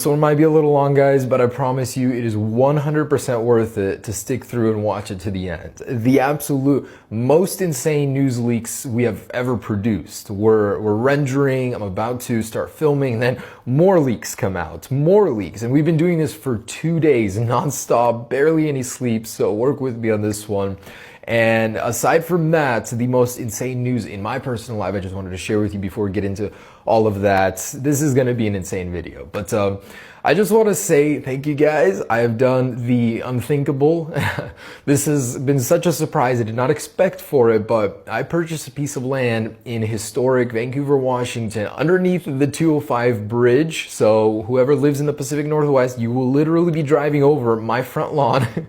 This one might be a little long, guys, but I promise you it is 100% worth it to stick through and watch it to the end. The absolute most insane news leaks we have ever produced. We're rendering, I'm about to start filming, and then more leaks come out, more leaks. And we've been doing this for 2 days, nonstop, barely any sleep, so work with me on this one. And aside from that, the most insane news in my personal life, I just wanted to share with you before we get into all of that. This is going to be an insane video, but I just want to say thank you guys. I have done the unthinkable. This has been such a surprise. I did not expect for it, but I purchased a piece of land in historic Vancouver, Washington, underneath the 205 bridge. So whoever lives in the Pacific Northwest, you will literally be driving over my front lawn.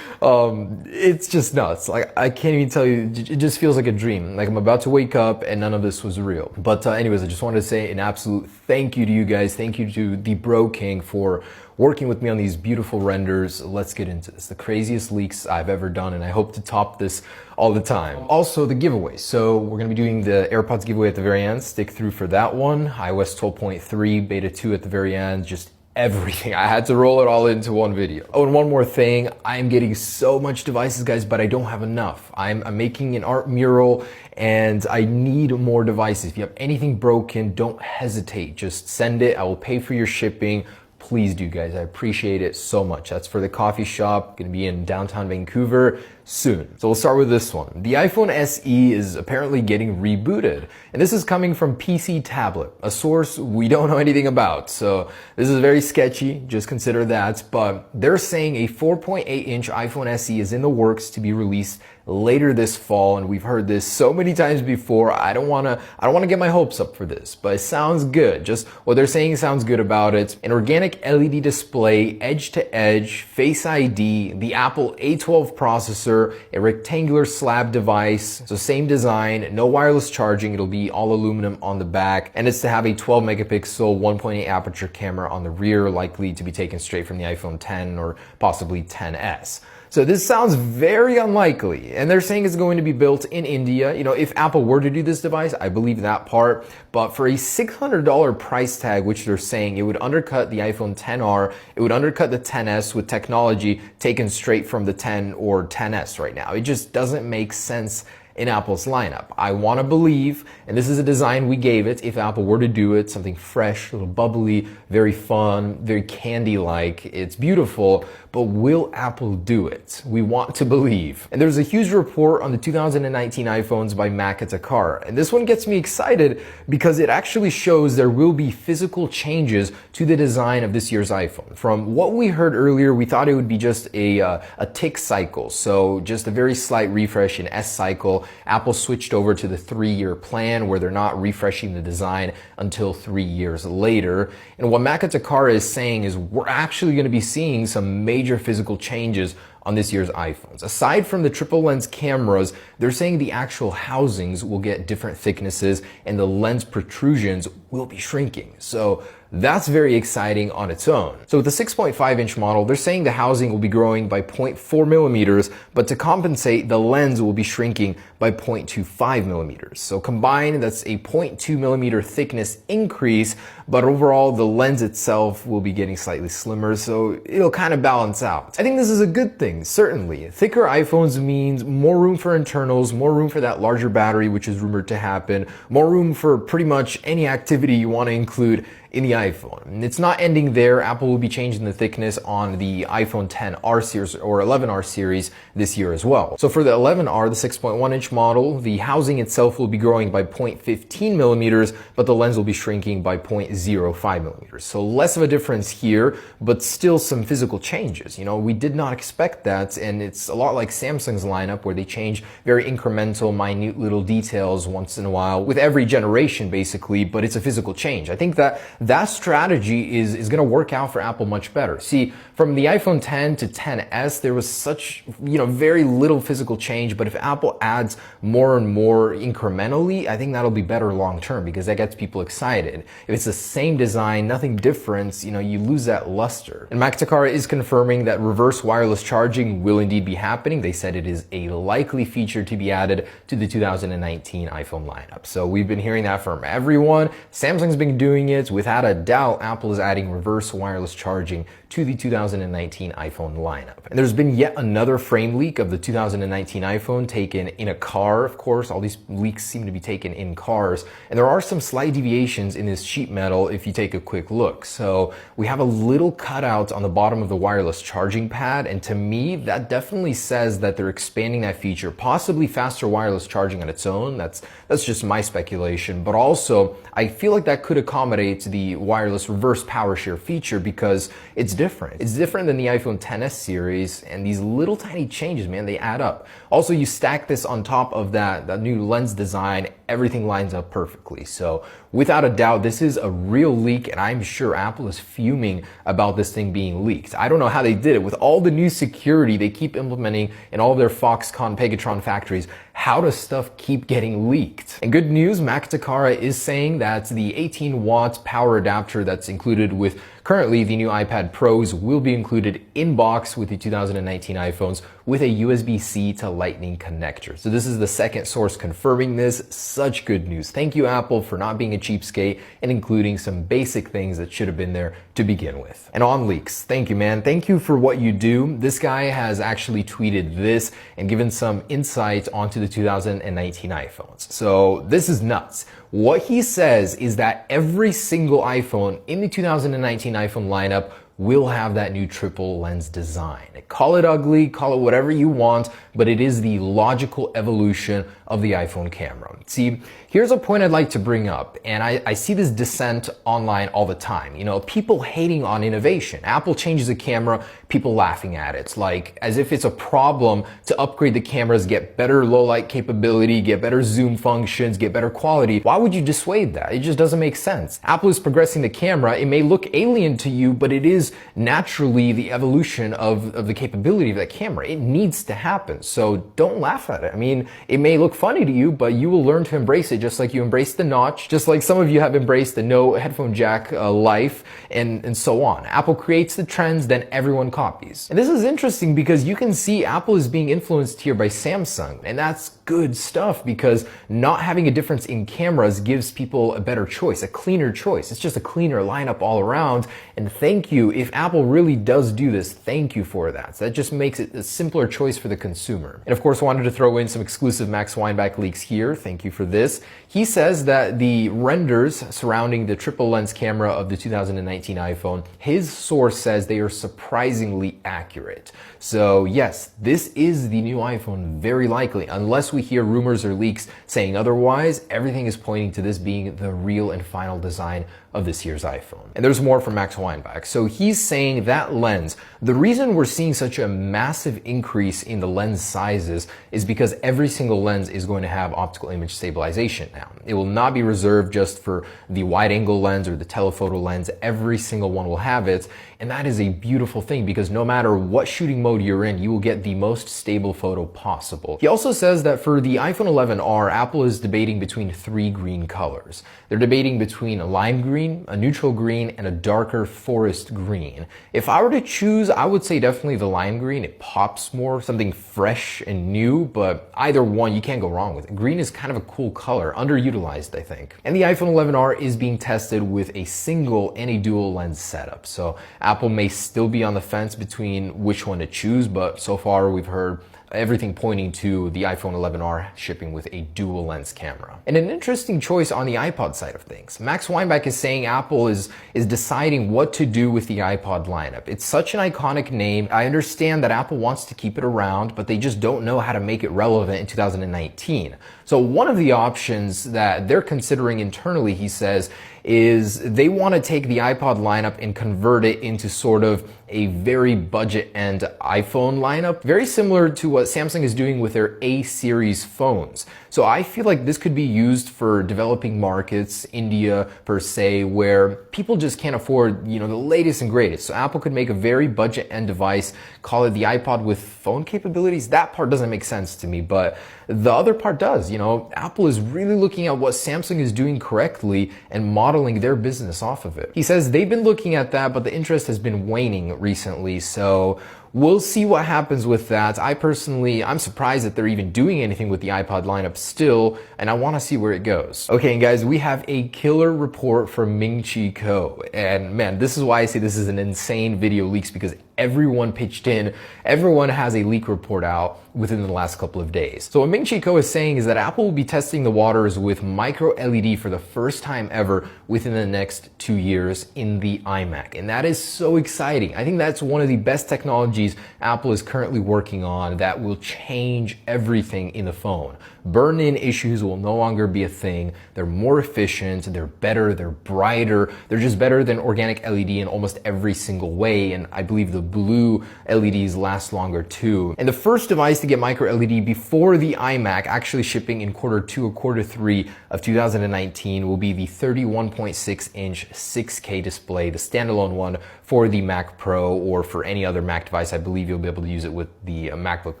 It's just nuts. Like, I can't even tell you, it just feels like a dream. Like I'm about to wake up and none of this was real. But anyways, I just wanted to say an absolute thank you to you guys. Thank you to the Bro King for working with me on these beautiful renders. Let's get into this. The craziest leaks I've ever done, and I hope to top this all the time. Also, the giveaway. So we're going to be doing the AirPods giveaway at the very end. Stick through for that one. iOS 12.3, Beta 2 at the very end. Just everything. I had to roll it all into one video. Oh, and one more thing. I'm getting so much devices, guys, but I don't have enough. I'm making an art mural and I need more devices. If you have anything broken, don't hesitate. Just send it. I will pay for your shipping. Please do, guys. I appreciate it so much. That's for the coffee shop. Gonna be in downtown Vancouver soon. So we'll start with this one. The iPhone SE is apparently getting rebooted. And this is coming from PC Tablet, a source we don't know anything about. So this is very sketchy, just consider that. But they're saying a 4.8-inch iPhone SE is in the works to be released later this fall, and we've heard this so many times before. I don't want to get my hopes up for this, but it sounds good. Just what they're saying sounds good about it. An organic LED display, edge to edge, Face ID, the Apple A12 processor, a rectangular slab device, so same design, no wireless charging, it'll be all aluminum on the back, and it's to have a 12 megapixel 1.8 aperture camera on the rear, likely to be taken straight from the iPhone 10 or possibly 10s. So this sounds very unlikely, and they're saying it's going to be built in India. You know, if Apple were to do this device, I believe that part, but for a $600 price tag, which they're saying, it would undercut the iPhone XR, it would undercut the XS with technology taken straight from the 10 or XS right now. It just doesn't make sense in Apple's lineup. I want to believe, and this is a design we gave it, if Apple were to do it, something fresh, a little bubbly, very fun, very candy-like. It's beautiful, but will Apple do it? We want to believe. And there's a huge report on the 2019 iPhones by Makatakar, and this one gets me excited because it actually shows there will be physical changes to the design of this year's iPhone. From what we heard earlier, we thought it would be just a tick cycle, so just a very slight refresh in S cycle. Apple switched over to the 3-year plan where they're not refreshing the design until 3 years later. And what Makatakara is saying is we're actually going to be seeing some major physical changes on this year's iPhones. Aside from the triple lens cameras, they're saying the actual housings will get different thicknesses and the lens protrusions will be shrinking. So that's very exciting on its own. So with the 6.5-inch model, they're saying the housing will be growing by 0.4 millimeters, but to compensate, the lens will be shrinking by 0.25 millimeters. So combined, that's a 0.2 millimeter thickness increase, but overall, the lens itself will be getting slightly slimmer, so it'll kind of balance out. I think this is a good thing, certainly. Thicker iPhones means more room for internals, more room for that larger battery, which is rumored to happen, more room for pretty much any activity you want to include in the iPhone. And it's not ending there. Apple will be changing the thickness on the iPhone XR series or 11R series this year as well. So for the 11R, the 6.1-inch model, the housing itself will be growing by 0.15 millimeters, but the lens will be shrinking by 0.05 millimeters. So less of a difference here, but still some physical changes. You know, we did not expect that, and it's a lot like Samsung's lineup where they change very incremental, minute little details once in a while with every generation basically, but it's a physical change. I think that strategy is going to work out for Apple much better. See, from the iPhone 10 to 10s, there was such, very little physical change, but if Apple adds more and more incrementally, I think that'll be better long term because that gets people excited. If it's the same design, nothing different, you lose that luster. And Makatakara is confirming that reverse wireless charging will indeed be happening. They said it is a likely feature to be added to the 2019 iPhone lineup. So we've been hearing that from everyone. Samsung's been doing it with without a doubt, Apple is adding reverse wireless charging to the 2019 iPhone lineup. And there's been yet another frame leak of the 2019 iPhone taken in a car, of course. All these leaks seem to be taken in cars. And there are some slight deviations in this sheet metal if you take a quick look. So we have a little cutout on the bottom of the wireless charging pad. And to me, that definitely says that they're expanding that feature, possibly faster wireless charging on its own. That's just my speculation. But also, I feel like that could accommodate the wireless reverse power share feature because it's different. It's different than the iPhone XS series, and these little tiny changes, man, they add up. Also, you stack this on top of that new lens design, everything lines up perfectly. So without a doubt, this is a real leak, and I'm sure Apple is fuming about this thing being leaked. I don't know how they did it. With all the new security they keep implementing in all of their Foxconn, Pegatron factories, how does stuff keep getting leaked? And good news, Mac Takara is saying that the 18-watt power adapter that's included with currently the new iPad Pros will be included in box with the 2019 iPhones with a USB-C to Lightning connector. So this is the second source confirming this. Such good news. Thank you, Apple, for not being a cheapskate and including some basic things that should have been there to begin with. And on leaks, thank you, man. Thank you for what you do. This guy has actually tweeted this and given some insight onto the 2019 iPhones. So this is nuts. What he says is that every single iPhone in the 2019 iPhone lineup will have that new triple lens design. Call it ugly, call it whatever you want, but it is the logical evolution of the iPhone camera. See, here's a point I'd like to bring up, and I see this dissent online all the time. You know, people hating on innovation. Apple changes a camera, people laughing at it. It's like as if it's a problem to upgrade the cameras, get better low light capability, get better zoom functions, get better quality. Why would you dissuade that? It just doesn't make sense. Apple is progressing the camera. It may look alien to you, but it is naturally the evolution of the capability of that camera. It needs to happen. So don't laugh at it. I mean, it may look funny to you, but you will learn to embrace it just like you embraced the notch, just like some of you have embraced the no headphone jack life, and so on. Apple creates the trends, then everyone copies. And this is interesting because you can see Apple is being influenced here by Samsung, and that's good stuff because not having a difference in cameras gives people a better choice, a cleaner choice. It's just a cleaner lineup all around, and thank you. If Apple really does do this, thank you for that. So that just makes it a simpler choice for the consumer. And of course, wanted to throw in some exclusive Max Weinbach leaks here. Thank you for this. He says that the renders surrounding the triple lens camera of the 2019 iPhone, his source says they are surprisingly accurate. So yes, this is the new iPhone, very likely, unless we hear rumors or leaks saying otherwise. Everything is pointing to this being the real and final design of this year's iPhone. And there's more from Max Weinbach. So he's saying that lens, the reason we're seeing such a massive increase in the lens sizes is because every single lens is going to have optical image stabilization now. It will not be reserved just for the wide angle lens or the telephoto lens. Every single one will have it. And that is a beautiful thing because no matter what shooting mode you're in, you will get the most stable photo possible. He also says that for the iPhone 11R, Apple is debating between 3 green colors. They're debating between a lime green, a neutral green, and a darker forest green. If I were to choose, I would say definitely the lime green. It pops more, something fresh and new, but either one, you can't go wrong with it. Green is kind of a cool color, underutilized, I think. And the iPhone 11R is being tested with a single and a dual lens setup. So Apple may still be on the fence between which one to choose, but so far we've heard everything pointing to the iPhone 11R shipping with a dual lens camera. And an interesting choice on the iPod side of things. Max Weinbach is saying Apple is deciding what to do with the iPod lineup. It's such an iconic name. I understand that Apple wants to keep it around, but they just don't know how to make it relevant in 2019. So one of the options that they're considering internally, he says, is they want to take the iPod lineup and convert it into sort of a very budget end iPhone lineup, very similar to what Samsung is doing with their A series phones. So I feel like this could be used for developing markets, India per se, where people just can't afford, the latest and greatest. So Apple could make a very budget end device, call it the iPod with phone capabilities. That part doesn't make sense to me, but the other part does. Apple is really looking at what Samsung is doing correctly and modeling their business off of it. He says they've been looking at that, but the interest has been waning recently. So we'll see what happens with that. I'm surprised that they're even doing anything with the iPod lineup still, and I want to see where it goes. Okay, and guys, we have a killer report from Ming-Chi Kuo. And man, this is why I say this is an insane video leaks, because everyone pitched in. Everyone has a leak report out within the last couple of days. So what Ming-Chi Kuo is saying is that Apple will be testing the waters with micro LED for the first time ever within the next 2 years in the iMac. And that is so exciting. I think that's one of the best technologies Apple is currently working on that will change everything in the phone. Burn-in issues will no longer be a thing. They're more efficient, they're better, they're brighter, they're just better than organic LED in almost every single way. And I believe the blue LEDs last longer too. And the first device to get micro LED before the iMac, actually shipping in Q2 or Q3 of 2019, will be the 31.6-inch 6K display, the standalone one for the Mac Pro, or for any other Mac device. I believe you'll be able to use it with the MacBook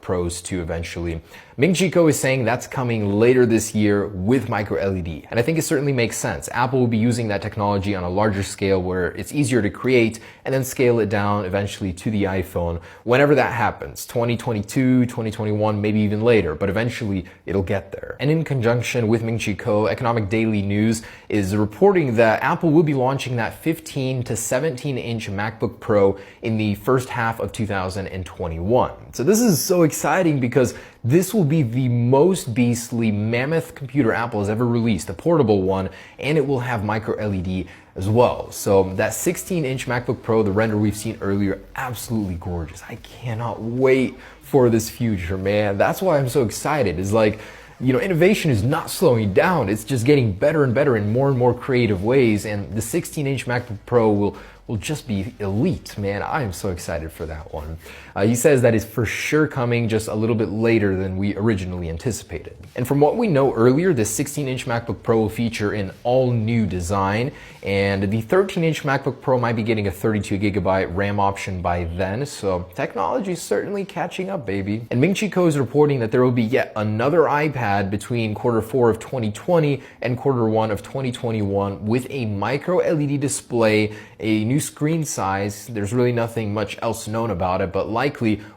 Pros too eventually. Ming-Chi Kuo is saying that's coming later this year with micro LED. And I think it certainly makes sense. Apple will be using that technology on a larger scale where it's easier to create and then scale it down eventually to the iPhone whenever that happens. 2022, 2021, maybe even later, but eventually it'll get there. And in conjunction with Ming-Chi Kuo, Economic Daily News is reporting that Apple will be launching that 15 to 17-inch MacBook Pro in the first half of 2021. So this is so exciting because this will be the most beastly mammoth computer Apple has ever released, a portable one, and it will have micro LED as well. So that 16-inch MacBook Pro, the render we've seen earlier, absolutely gorgeous. I cannot wait for this future, man. That's why I'm so excited. It's like, you know, innovation is not slowing down. It's just getting better and better in more and more creative ways. And the 16-inch MacBook Pro will just be elite, man. I am so excited for that one. He says that is for sure coming just a little bit later than we originally anticipated. And from what we know earlier, this 16-inch MacBook Pro will feature an all-new design, and the 13-inch MacBook Pro might be getting a 32GB RAM option by then, so technology is certainly catching up, baby. And Ming-Chi Kuo is reporting that there will be yet another iPad between Q4 of 2020 and Q1 of 2021 with a micro LED display, a new screen size. There's really nothing much else known about it, but likely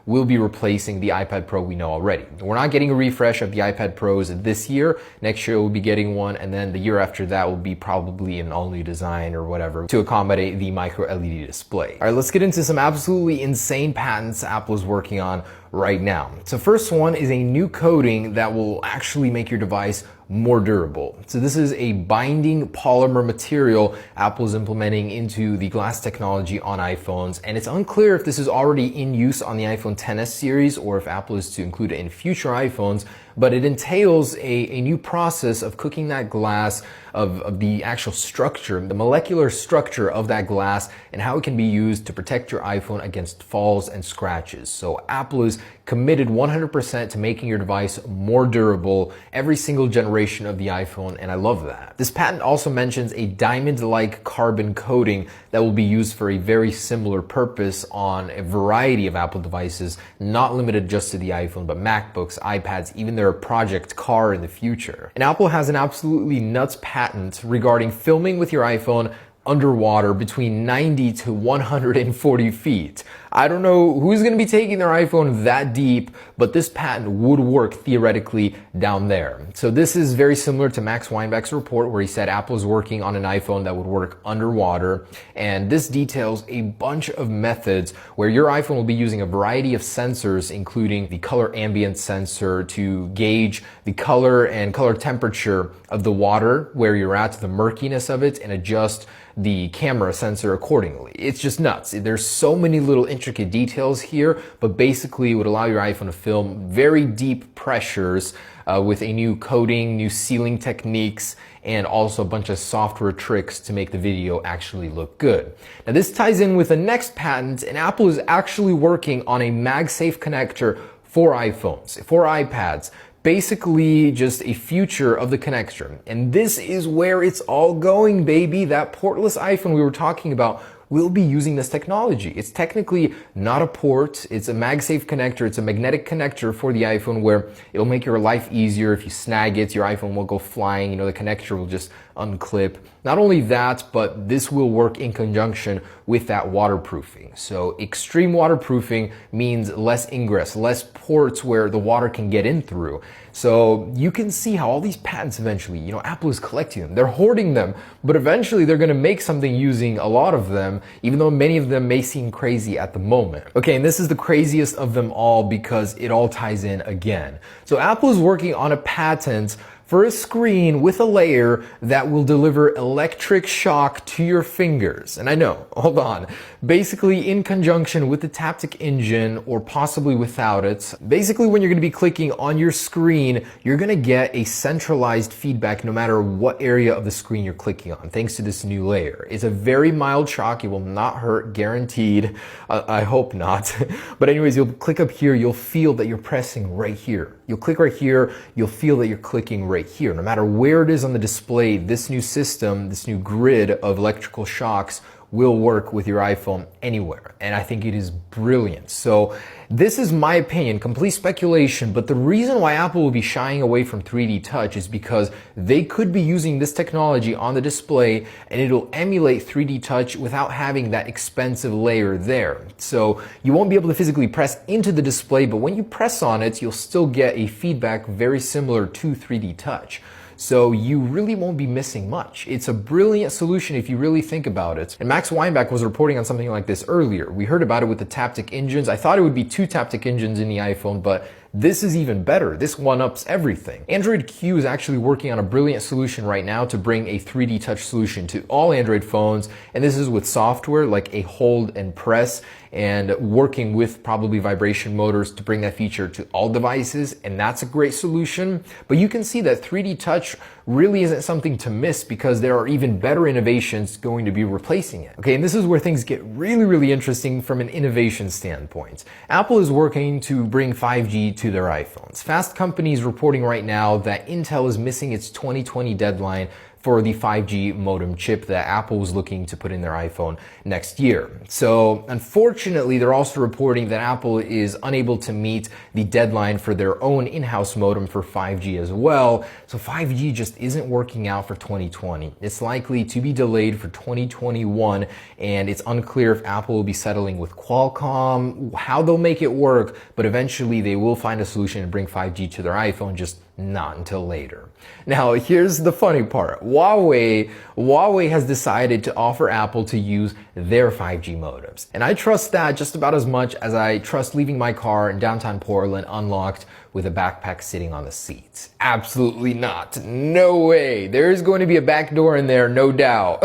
will be replacing the iPad Pro we know already. We're not getting a refresh of the iPad Pros this year. Next year we'll be getting one, and then the year after that will be probably an all-new design or whatever to accommodate the micro LED display. All right, let's get into some absolutely insane patents Apple is working on right now. So first one is a new coating that will actually make your device more durable. So this is a binding polymer material Apple is implementing into the glass technology on iPhones, and it's unclear if this is already in use on the iPhone XS series or if Apple is to include it in future iPhones, but it entails a new process of cooking that glass, of the actual structure, the molecular structure of that glass, and how it can be used to protect your iPhone against falls and scratches. So Apple is committed 100% to making your device more durable every single generation of the iPhone, and I love that. This patent also mentions a diamond-like carbon coating that will be used for a very similar purpose on a variety of Apple devices, not limited just to the iPhone, but MacBooks, iPads, even their project car in the future. And Apple has an absolutely nuts patent regarding filming with your iPhone underwater between 90 to 140 feet. I don't know who's going to be taking their iPhone that deep, but this patent would work theoretically down there. So this is very similar to Max Weinbach's report where he said Apple is working on an iPhone that would work underwater. And this details a bunch of methods where your iPhone will be using a variety of sensors, including the color ambient sensor to gauge the color and color temperature of the water where you're at, the murkiness of it, and adjust the camera sensor accordingly. It's just nuts. There's so many little intricate details here, but basically it would allow your iPhone to film very deep pressures with a new coating, new sealing techniques, and also a bunch of software tricks to make the video actually look good. Now this ties in with the next patent, and Apple is actually working on a MagSafe connector for iPhones, for iPads. Basically just a future of the connector. And this is where it's all going, baby. That portless iPhone we were talking about will be using this technology. It's technically not a port, it's a MagSafe connector, it's a magnetic connector for the iPhone where it'll make your life easier. If you snag it, your iPhone won't go flying, you know, the connector will just unclip. Not only that, but this will work in conjunction with that waterproofing. So extreme waterproofing means less ingress, less ports where the water can get in through. So you can see how all these patents eventually, Apple is collecting them. They're hoarding them, but eventually they're going to make something using a lot of them, even though many of them may seem crazy at the moment. Okay, and this is the craziest of them all because it all ties in again. So Apple is working on a patent for a screen with a layer that will deliver electric shock to your fingers. And I know, hold on. Basically, in conjunction with the Taptic engine, or possibly without it, basically when you're going to be clicking on your screen, you're going to get a centralized feedback no matter what area of the screen you're clicking on, thanks to this new layer. It's a very mild shock. It will not hurt, guaranteed. I hope not. But anyways, you'll click up here, you'll feel that you're pressing right here. You'll click right here, you'll feel that you're clicking right here. No matter where it is on the display, this new system, this new grid of electrical shocks will work with your iPhone anywhere. And I think it is brilliant. So this is my opinion, complete speculation, but the reason why Apple will be shying away from 3D Touch is because they could be using this technology on the display and it'll emulate 3D Touch without having that expensive layer there. So you won't be able to physically press into the display, but when you press on it, you'll still get a feedback very similar to 3D Touch. So you really won't be missing much. It's a brilliant solution if you really think about it. And Max Weinbach was reporting on something like this earlier. We heard about it with the Taptic engines. I thought it would be 2 Taptic engines in the iPhone, but this is even better. This one-ups everything. Android Q is actually working on a brilliant solution right now to bring a 3D Touch solution to all Android phones. And this is with software like a hold and press, and working with probably vibration motors to bring that feature to all devices. And that's a great solution. But you can see that 3D Touch really isn't something to miss because there are even better innovations going to be replacing it. Okay, and this is where things get really, really interesting from an innovation standpoint. Apple is working to bring 5G to their iPhones. Fast Company is reporting right now that Intel is missing its 2020 deadline for the 5G modem chip that Apple was looking to put in their iPhone next year. So unfortunately, they're also reporting that Apple is unable to meet the deadline for their own in-house modem for 5G as well. So 5G just isn't working out for 2020. It's likely to be delayed for 2021, and it's unclear if Apple will be settling with Qualcomm, how they'll make it work, but eventually they will find a solution to bring 5G to their iPhone, just not until later. Now, here's the funny part. Huawei has decided to offer Apple to use their 5G modems. And I trust that just about as much as I trust leaving my car in downtown Portland unlocked with a backpack sitting on the seat. Absolutely not. No way. There is going to be a back door in there, no doubt.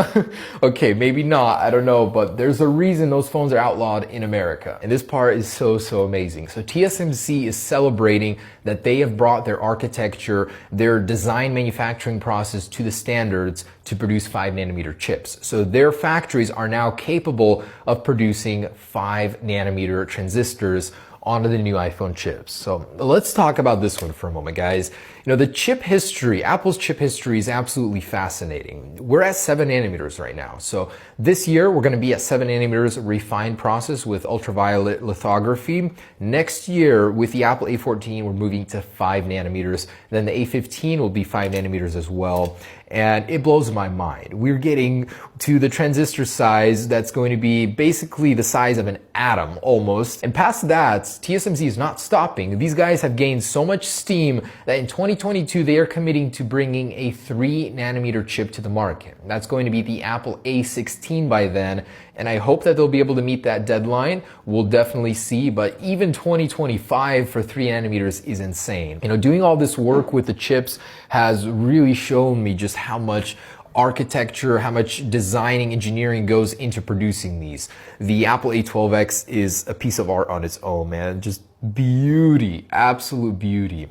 Okay, maybe not. I don't know, but there's a reason those phones are outlawed in America. And this part is so amazing. So TSMC is celebrating that they have brought their architecture, their design manufacturing process to the standards to produce 5nm chips. So their factories are now capable of producing 5nm transistors onto the new iPhone chips. So let's talk about this one for a moment, guys. The chip history, Apple's chip history is absolutely fascinating. We're at 7nm right now. So this year, we're gonna be at 7nm refined process with ultraviolet lithography. Next year, with the Apple A14, we're moving to 5nm. Then the A15 will be 5nm as well. And it blows my mind. We're getting to the transistor size that's going to be basically the size of an atom almost. And past that, TSMC is not stopping. These guys have gained so much steam that in 2022, they are committing to bringing a 3nm chip to the market. That's going to be the Apple A16 by then. And I hope that they'll be able to meet that deadline. We'll definitely see, but even 2025 for 3nm is insane. Doing all this work with the chips has really shown me just how much architecture, how much designing, engineering goes into producing these. The Apple A12X is a piece of art on its own, man. Just beauty, absolute beauty.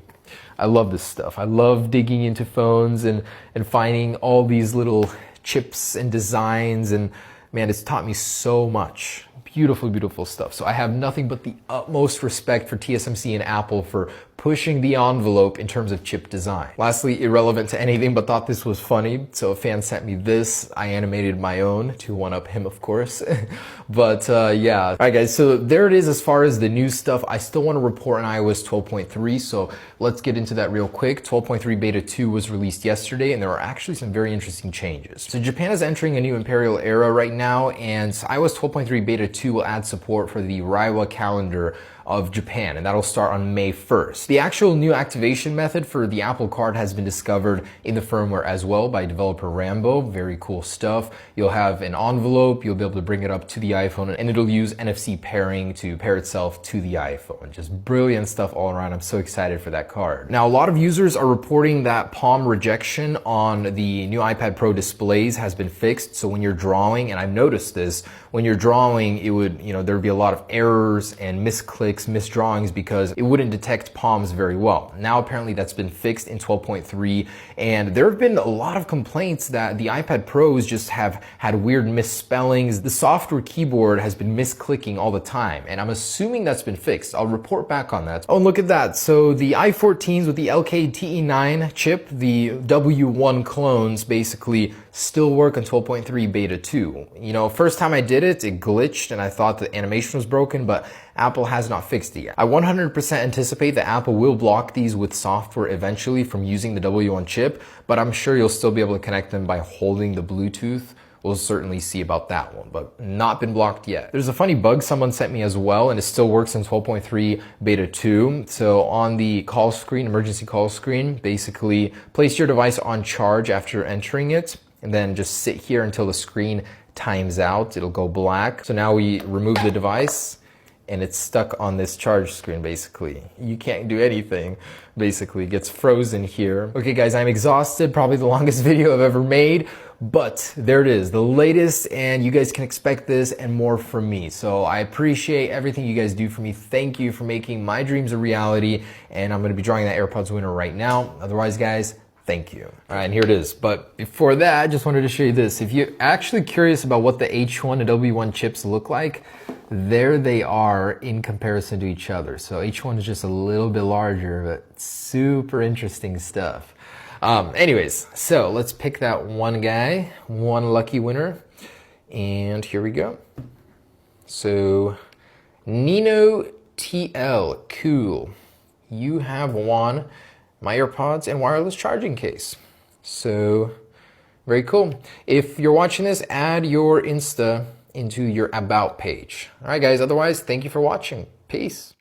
I love this stuff. I love digging into phones and finding all these little chips and designs and man, it's taught me so much. Beautiful, beautiful stuff. So I have nothing but the utmost respect for TSMC and Apple for pushing the envelope in terms of chip design. Lastly, irrelevant to anything, but thought this was funny. So a fan sent me this. I animated my own to one-up him, of course. But yeah. All right, guys. So there it is as far as the new stuff. I still want to report on iOS 12.3. So let's get into that real quick. 12.3 Beta 2 was released yesterday, and there are actually some very interesting changes. So Japan is entering a new imperial era right now, and iOS 12.3 Beta 2 will add support for the Reiwa calendar of Japan, and that'll start on May 1st. The actual new activation method for the Apple Card has been discovered in the firmware as well by developer Rambo. Very cool stuff. You'll have an envelope, you'll be able to bring it up to the iPhone, and it'll use NFC pairing to pair itself to the iPhone. Just brilliant stuff all around. I'm so excited for that card. Now, a lot of users are reporting that palm rejection on the new iPad Pro displays has been fixed. So when you're drawing, and I've noticed this, when you're drawing, it would, there'd be a lot of errors and misclicks, misdrawings because it wouldn't detect palms very well. Now apparently that's been fixed in 12.3, and there have been a lot of complaints that the iPad Pros just have had weird misspellings. The software keyboard has been misclicking all the time, and I'm assuming that's been fixed. I'll report back on that. Oh, and look at that. So the i14s with the LKTE9 chip, the W1 clones, basically still work on 12.3 Beta 2. First time I did it, it glitched and I thought the animation was broken, but Apple has not fixed it yet. I 100% anticipate that Apple will block these with software eventually from using the W1 chip, but I'm sure you'll still be able to connect them by holding the Bluetooth. We'll certainly see about that one, but not been blocked yet. There's a funny bug someone sent me as well, and it still works in 12.3 Beta 2. So on the call screen, emergency call screen, basically place your device on charge after entering it, and then just sit here until the screen times out. It'll go black. So now we remove the device, and it's stuck on this charge screen, basically. You can't do anything, basically. It gets frozen here. Okay, guys, I'm exhausted. Probably the longest video I've ever made, but there it is, the latest, and you guys can expect this and more from me. So I appreciate everything you guys do for me. Thank you for making my dreams a reality, and I'm gonna be drawing that AirPods winner right now. Otherwise, guys, thank you. All right, and here it is. But before that, I just wanted to show you this. If you're actually curious about what the H1 and W1 chips look like, there they are in comparison to each other. So H1 is just a little bit larger, but super interesting stuff. Anyways, so let's pick that one guy, one lucky winner. And here we go. So Nino TL, cool. You have won my AirPods and wireless charging case. So very cool. If you're watching this, add your Insta into your About page. All right, guys. Otherwise, thank you for watching. Peace.